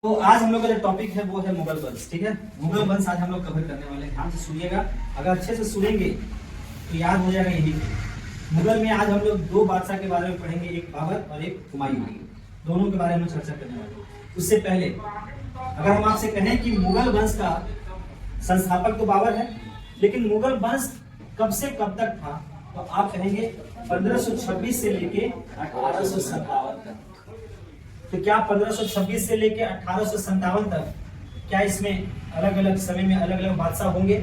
तो आज हम लोग का जो टॉपिक है वो है मुगल वंश। ठीक है, मुगल वंश आज हम लोग कवर करने वाले हैं। ध्यान से सुनिएगा, अगर अच्छे से सुनेंगे तो याद हो जाएगा यही। मुगल में आज हम लोग दो बादशाह के बारे में पढ़ेंगे, एक बाबर और एक हुमायूं। दोनों के बारे में चर्चा करने वाले हैं। उससे पहले अगर हम आपसे कहें कि मुगल वंश का संस्थापक तो बाबर है, लेकिन मुगल वंश कब से कब तक था, तो आप कहेंगे 1526 से लेके 1857 तक। तो क्या 1526 से लेके 1857 तक क्या इसमें अलग अलग समय में अलग अलग बादशाह होंगे?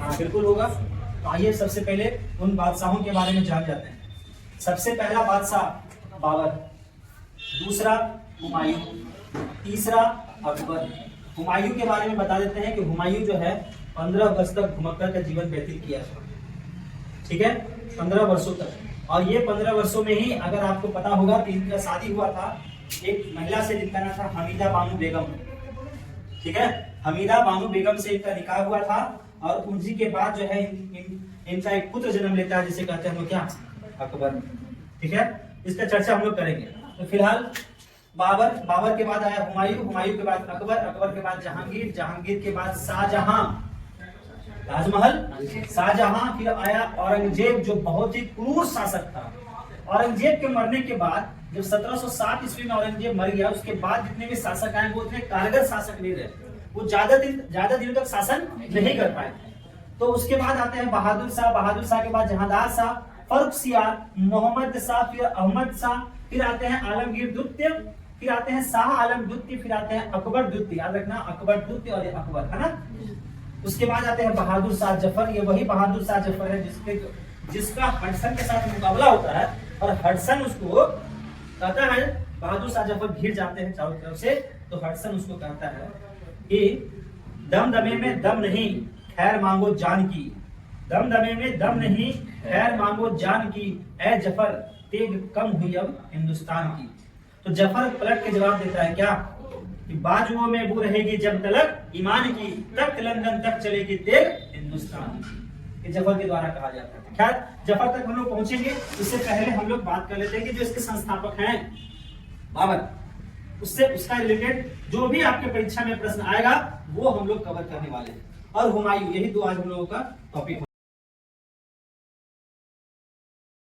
हाँ, बिल्कुल होगा। तो आइए सबसे पहले उन बादशाहों के बारे में जान जाते हैं। सबसे पहला बादशाह बाबर, दूसरा हुमायूं, तीसरा अकबर। हुमायूं के बारे में बता देते हैं कि हुमायूं जो है 15 वर्ष तक घुमक्कर का जीवन व्यतीत किया। ठीक है, 15 वर्षों तक। और ये 15 वर्षों में ही अगर आपको पता होगा कि इनका शादी हुआ था एक महिला से जिनका नाम था हमीदा बानो बेगम। ठीक है, हमीदा बानो बेगम से इनका निकाह हुआ था और उसी के बाद जो है इनका एक पुत्र जन्म लेता है जिसे कहते हैं हम लोग क्या, अकबर। ठीक है, इसका चर्चा हम लोग करेंगे। तो फिलहाल बाबर के बाद आया हुमायूं, हुमायूं के बाद अकबर, अकबर के बाद जहांगीर, जहांगीर के बाद शाहजहां, ताजमहल, शाहजहां। फिर आया औरंगजेब जो बहुत ही क्रूर शासक था। औरंगजेब के मरने के बाद जब 1707 ईस्वी में औरंगजेब मर गया, उसके बाद जितने भी शासक आए वो उतने कारगर शासक नहीं रहे, वो ज्यादा दिनों तक शासन नहीं कर पाए। तो उसके बाद आते हैं बहादुर शाह, बहादुर शाह के बाद जहांदार शाह, फर्रुखसियार, मोहम्मद शाह, फिर अहमद शाह, फिर आते हैं आलमगीर द्वितीय, फिर आते हैं शाह आलम द्वितीय, फिर आते हैं अकबर द्वितीय। याद रखना, अकबर द्वितीय और अकबर, है ना। उसके बाद आते हैं बहादुर शाह जफर। ये वही बहादुर शाह जफर है जिसका हडसन के साथ मुकाबला होता है और हडसन उसको कहता है, बहादुर शाह जफर घिर जाते हैं चारों तरफ से, तो हडसन उसको कहता है कि दमदमे में दम नहीं, खैर मांगो जान की। दमदमे में दम नहीं, खैर मांगो जान की, ऐ जफर तेग कम हुई अब हिंदुस्तान की। तो जफर पलट के जवाब देता है क्या, कि बाजुओं में वो रहेगी जब तलक ईमान की, तक लंदन तक चलेगी तेग हिंदुस्तान की। ये जफर के द्वारा कहा जाता है। खैर, जफर तक हम लोग पहुंचेंगे, उससे पहले हम लोग बात कर लेते हैं कि जो इसके संस्थापक हैं बाबर, उसका रिलेटेड जो भी आपके परीक्षा में प्रश्न आएगा वो हम लोग कवर करने वाले हैं। और हुमायूं, यही दो आज हम लोगों का टॉपिक